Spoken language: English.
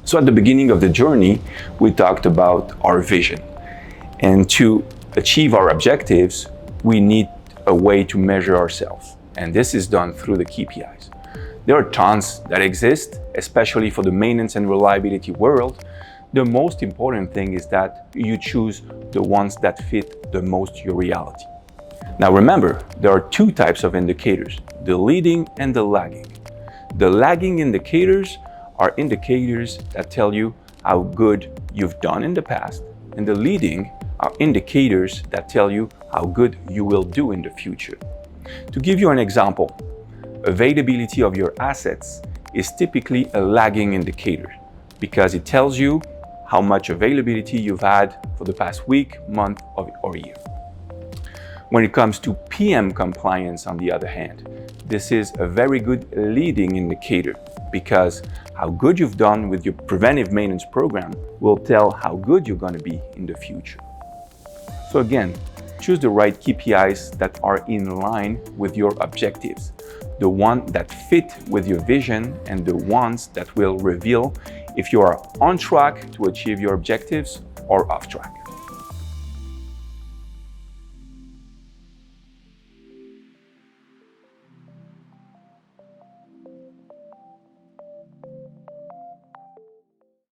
So at the beginning of the journey, we talked about our vision. And to achieve our objectives, we need a way to measure ourselves. And this is done through the KPIs. There are tons that exist, especially for the maintenance and reliability world. The most important thing is that you choose the ones that fit the most your reality. Now remember, there are two types of indicators, the leading and the lagging. The lagging indicators are indicators that tell you how good you've done in the past, and the leading are indicators that tell you how good you will do in the future. To give you an example, availability of your assets is typically a lagging indicator because it tells you how much availability you've had for the past week, month, or year. When it comes to PM compliance, on the other hand, this is a very good leading indicator because how good you've done with your preventive maintenance program will tell how good you're going to be in the future. So again, choose the right KPIs that are in line with your objectives, the ones that fit with your vision and the ones that will reveal if you are on track to achieve your objectives or off track.